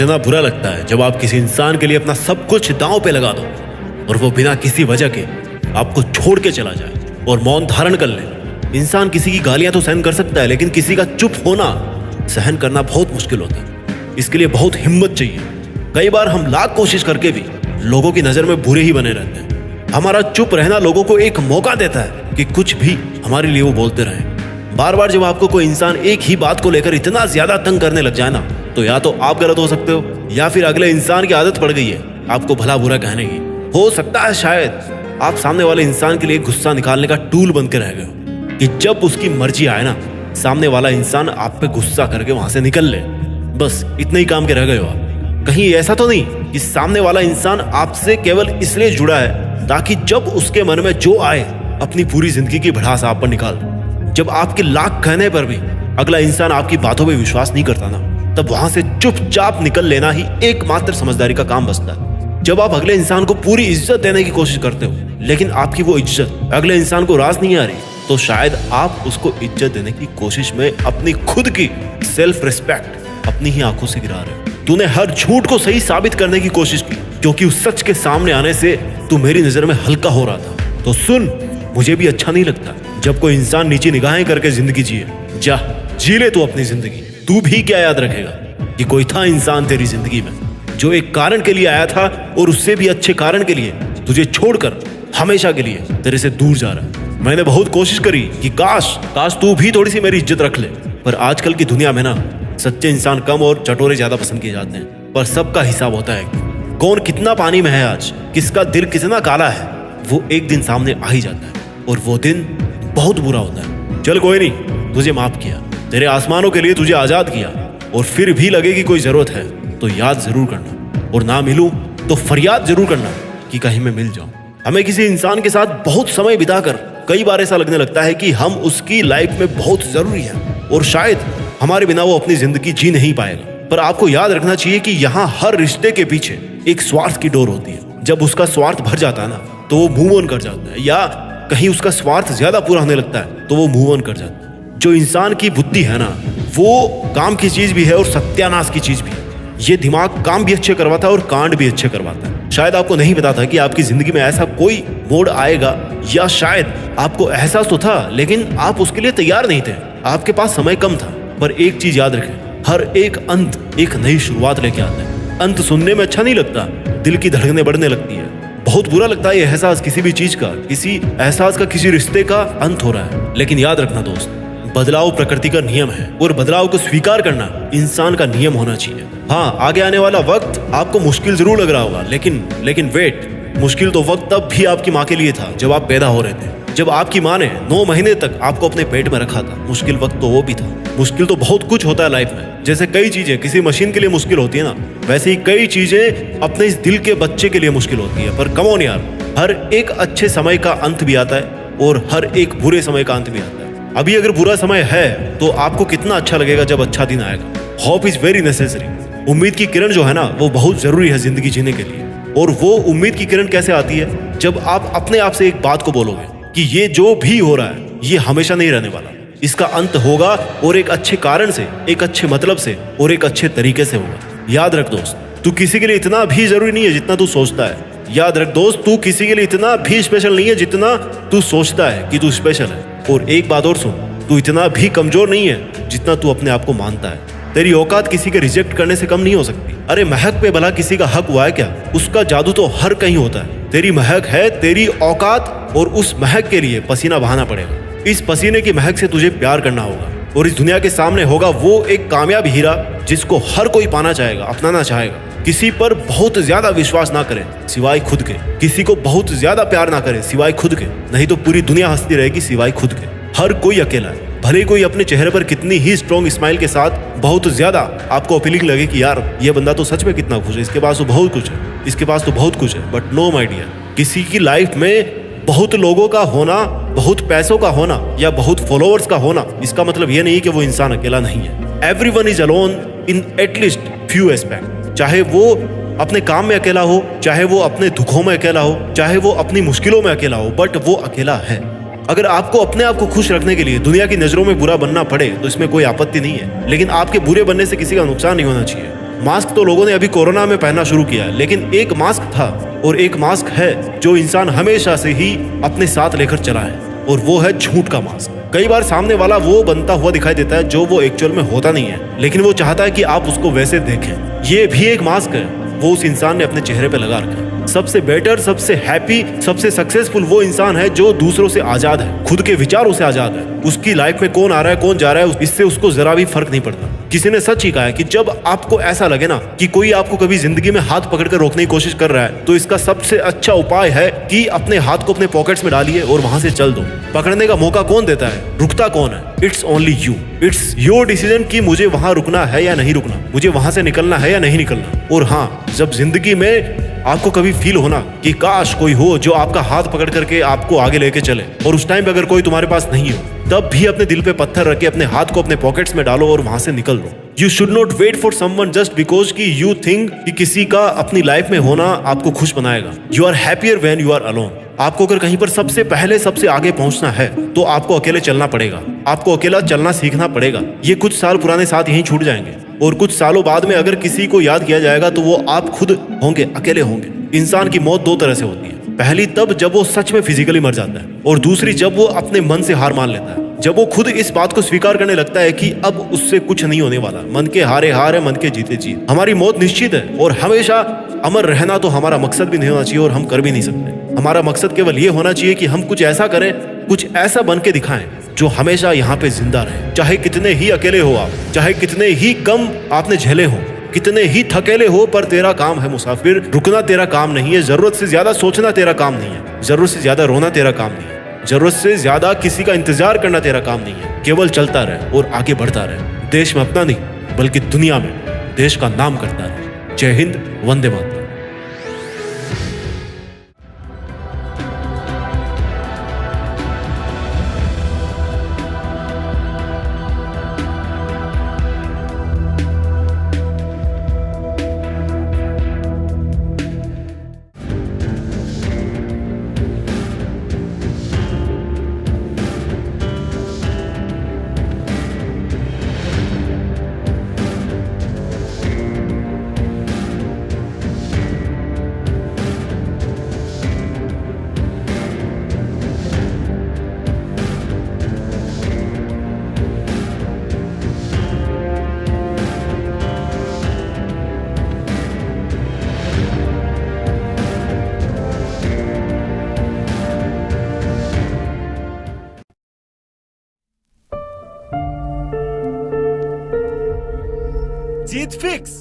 इतना बुरा लगता है जब आप किसी इंसान के लिए अपना सब कुछ दांव पे लगा दो और वो बिना किसी वजह के आपको छोड़ के चला जाए और मौन धारण कर ले। इंसान किसी की गालियां तो सहन कर सकता है, लेकिन किसी का चुप होना सहन करना बहुत मुश्किल होता है। इसके लिए बहुत हिम्मत चाहिए। कई बार हम लाख कोशिश करके भी लोगों की नजर में बुरे ही बने रहते हैं। हमारा चुप रहना लोगों को एक मौका देता है कि कुछ भी हमारे लिए वो बोलते रहें। बार बार जब आपको कोई इंसान एक ही बात को लेकर इतना ज्यादा तंग करने लग जाए ना, तो या तो आप गलत हो सकते हो या फिर अगले इंसान की आदत पड़ गई है आपको भला बुरा कहने की। हो सकता है शायद आप सामने वाले इंसान के लिए गुस्सा निकालने का टूल बन के रह गए हो कि जब उसकी मर्जी आए ना, सामने वाला इंसान आप पे गुस्सा करके वहां से निकल ले। बस इतने ही काम के रह गए हो आप। कहीं ऐसा तो नहीं कि सामने वाला इंसान आपसे केवल इसलिए जुड़ा है ताकि जब उसके मन में जो आए अपनी पूरी जिंदगी की भड़ास आप पर निकाल दे। जब आपके लाख कहने पर भी अगला इंसान आपकी बातों पे विश्वास नहीं करता ना, तब वहां से चुपचाप निकल लेना ही एकमात्र समझदारी का काम बचता है। जब आप अगले इंसान को पूरी इज्जत देने की कोशिश करते हो, लेकिन आपकी वो इज्जत अगले इंसान को रास नहीं आ रही, तो शायद आप उसको इज्जत देने की कोशिश में अपनी खुद की सेल्फ रिस्पेक्ट अपनी ही आंखों से गिरा रहे हो। तूने हर झूठ को सही साबित करने की कोशिश की, क्योंकि उस सच के सामने आने से तू मेरी नजर में हल्का हो रहा था। तो सुन, मुझे भी अच्छा नहीं लगता जब कोई इंसान नीची निगाहें करके जिंदगी जिए। जा जी ले तू अपनी जिंदगी। तू भी क्या याद रखेगा कि कोई था इंसान तेरी जिंदगी में जो एक कारण के लिए आया था और उससे भी अच्छे कारण के लिए तुझे छोड़कर हमेशा के लिए तेरे से दूर जा रहा है। मैंने बहुत कोशिश करी कि काश तू भी थोड़ी सी मेरी इज्जत रख ले, पर आजकल की दुनिया में ना सच्चे इंसान कम और चटोरे ज्यादा पसंद किए जाते हैं। पर सबका हिसाब होता है, कौन कितना पानी में है आज, किसका दिल कितना काला है, वो एक दिन सामने आ ही जाता है और वो दिन बहुत बुरा होता है। चल कोई नहीं, तुझे माफ किया, तेरे आसमानों के लिए तुझे आजाद किया, और फिर भी लगे कि कोई जरूरत है तो याद जरूर करना, और ना मिलूं तो फरियाद जरूर करना कि कहीं मैं मिल जाऊं। हमें किसी इंसान के साथ बहुत समय बिताकर कई बार ऐसा लगने लगता है कि हम उसकी लाइफ में बहुत जरूरी है और शायद हमारे बिना वो अपनी जिंदगी जी नहीं पाएगा। पर आपको याद रखना चाहिए कि यहाँ हर रिश्ते के पीछे एक स्वार्थ की डोर होती है। जब उसका स्वार्थ भर जाता है ना, तो वो मूव ऑन कर जाता है, या कहीं उसका स्वार्थ ज्यादा पूरा होने लगता है तो वो मूव ऑन कर जाता है। जो इंसान की बुद्धि है ना, वो काम की चीज भी है और सत्यानाश की चीज भी है। ये दिमाग काम भी अच्छे करवाता है और कांड भी अच्छे करवाता है। शायद आपको नहीं पता था कि आपकी जिंदगी में ऐसा कोई मोड़ आएगा, या शायद आपको एहसास तो था लेकिन आप उसके लिए तैयार नहीं थे। आपके पास समय कम था। पर एक चीज याद रखें, हर एक अंत एक नई शुरुआत लेके आता है। अंत सुनने में अच्छा नहीं लगता, दिल की धड़कनें बढ़ने लगती है। बहुत बुरा लगता है ये एहसास किसी भी चीज का, किसी एहसास का, किसी रिश्ते का अंत हो रहा है। लेकिन याद रखना दोस्त, बदलाव प्रकृति का नियम है और बदलाव को स्वीकार करना इंसान का नियम होना चाहिए। हाँ, आगे आने वाला वक्त आपको मुश्किल जरूर लग रहा होगा, लेकिन वेट, मुश्किल तो वक्त तब भी आपकी माँ के लिए था जब आप पैदा हो रहे थे। जब आपकी माँ ने 9 महीने तक आपको अपने पेट में रखा था, मुश्किल वक्त तो वो भी था। मुश्किल तो बहुत कुछ होता है लाइफ में। जैसे कई चीजें किसी मशीन के लिए मुश्किल होती है ना, वैसे ही कई चीजें अपने इस दिल के बच्चे के लिए मुश्किल होती है। पर कम ऑन यार, हर एक अच्छे समय का अंत भी आता है और हर एक बुरे समय का अंत भी आता है। अभी अगर बुरा समय है तो आपको कितना अच्छा लगेगा जब अच्छा दिन आएगा। Hope is very necessary. उम्मीद की किरण जो है ना, वो बहुत जरूरी है जिंदगी जीने के लिए। और वो उम्मीद की किरण कैसे आती है? जब आप अपने आप से एक बात को बोलोगे कि ये जो भी हो रहा है ये हमेशा नहीं रहने वाला, इसका अंत होगा, और एक अच्छे कारण से, एक अच्छे मतलब से और एक अच्छे तरीके से होगा। याद रख दोस्त, तू किसी के लिए इतना भी जरूरी नहीं है जितना तू सोचता है। याद रख दोस्त, तू किसी के लिए इतना भी स्पेशल नहीं है जितना तू सोचता है कि तू स्पेशल है। और एक बात और सुन, तू इतना भी कमजोर नहीं है जितना तू अपने आप को मानता है। तेरी औकात किसी के रिजेक्ट करने से कम नहीं हो सकती। अरे महक पे भला किसी का हक हुआ है क्या? उसका जादू तो हर कहीं होता है। तेरी महक है तेरी औकात, और उस महक के लिए पसीना बहाना पड़ेगा। इस पसीने की महक से तुझे प्यार करना होगा, और इस दुनिया के सामने होगा वो एक कामयाब हीरा जिसको हर कोई पाना चाहेगा, अपनाना चाहेगा। किसी पर बहुत ज्यादा विश्वास ना करे सिवाय खुद के, किसी को बहुत ज्यादा प्यार ना करे सिवाय खुद के, नहीं तो पूरी दुनिया हंसती रहेगी सिवाय खुद के। हर कोई अकेला है, भले कोई अपने चेहरे पर कितनी ही स्ट्रॉन्ग स्माइल के साथ बहुत ज्यादा आपको अपीलिंग लगे कि यार ये बंदा तो सच में कितना खुश है, इसके पास तो बहुत कुछ है, इसके पास तो बहुत कुछ है। बट नो माय डियर, किसी की लाइफ में बहुत लोगों का होना, बहुत पैसों का होना या बहुत फॉलोअर्स का होना, इसका मतलब ये नहीं कि वो इंसान अकेला नहीं है। Everyone is alone in at least few aspect. चाहे वो अपने काम में अकेला हो, चाहे वो अपने दुखों में अकेला हो, चाहे वो अपनी मुश्किलों में अकेला हो, बट वो अकेला है। अगर आपको अपने आप को खुश रखने के लिए दुनिया की नजरों में बुरा बनना पड़े तो इसमें कोई आपत्ति नहीं है, लेकिन आपके बुरे बनने से किसी का नुकसान नहीं होना चाहिए। मास्क तो लोगों ने अभी कोरोना में पहनना शुरू किया है, लेकिन एक मास्क था और एक मास्क है जो इंसान हमेशा से ही अपने साथ लेकर चला है, और वो है झूठ का मास्क। कई बार सामने वाला वो बनता हुआ दिखाई देता है जो वो एक्चुअल में होता नहीं है, लेकिन वो चाहता है कि आप उसको वैसे देखें। ये भी एक मास्क है, वो उस इंसान ने अपने चेहरे पे लगा रखा है। सबसे बेटर, सबसे हैप्पी, सबसे सक्सेसफुल वो इंसान है जो दूसरों से आजाद है, खुद के विचारों से आजाद है। उसकी लाइफ में कौन आ रहा है, कौन जा रहा है, इससे उसको जरा भी फर्क नहीं पड़ता। किसी ने सच ही कहा है कि जब आपको ऐसा लगे ना कि कोई आपको कभी जिंदगी में हाथ पकड़कर रोकने की कोशिश कर रहा है, तो इसका सबसे अच्छा उपाय है कि अपने हाथ को अपने पॉकेट्स में डालिए और वहां से चल दो। पकड़ने का मौका कौन देता है, रुकता कौन है? It's only you. It's your decision कि मुझे वहां रुकना है या नहीं रुकना, मुझे वहां से निकलना है या नहीं निकलना। और हाँ, जब जिंदगी में आपको कभी फील होना कि काश कोई हो जो आपका हाथ पकड़ करके आपको आगे लेके चले, और उस टाइम पे अगर कोई तुम्हारे पास नहीं हो, तब भी अपने दिल पे पत्थर रख के अपने हाथ को अपने पॉकेट्स में डालो और वहां से निकल लो। You should not wait for someone just because कि यू थिंक कि किसी का अपनी लाइफ में होना आपको खुश बनाएगा। You are happier when you are alone. आपको अगर कहीं पर सबसे पहले सबसे आगे पहुंचना है तो आपको अकेले चलना पड़ेगा, आपको अकेला चलना सीखना पड़ेगा। ये कुछ साल पुराने साथ यहीं छूट जाएंगे, और कुछ सालों बाद में अगर किसी को याद किया जाएगा तो वो आप खुद होंगे, अकेले होंगे। इंसान की मौत दो तरह से होती है, पहली तब जब वो सच में फिजिकली मर जाता है, और दूसरी जब वो अपने मन से हार मान लेता है, जब वो खुद इस बात को स्वीकार करने लगता है कि अब उससे कुछ नहीं होने वाला। मन के हारे हार है, मन के जीते जीत। हमारी मौत निश्चित है, और हमेशा अमर रहना तो हमारा मकसद भी नहीं होना चाहिए, और हम कर भी नहीं सकते। हमारा मकसद केवल ये होना चाहिए कि हम कुछ ऐसा करें, कुछ ऐसा बन के दिखाएं जो हमेशा यहाँ पे जिंदा रहे। चाहे कितने ही अकेले हो आप, चाहे कितने ही कम आपने झेले हो, कितने ही थकेले हो, पर तेरा काम है मुसाफिर, रुकना तेरा काम नहीं है। जरूरत से ज्यादा सोचना तेरा काम नहीं है, जरूरत से ज्यादा रोना तेरा काम नहीं है, जरूरत से ज्यादा किसी का इंतजार करना तेरा काम नहीं है। केवल चलता रहे और आगे बढ़ता रहे, देश में अपना नहीं बल्कि दुनिया में देश का नाम करता रहे। जय हिंद, वंदे मातरम। जीत फिक्स।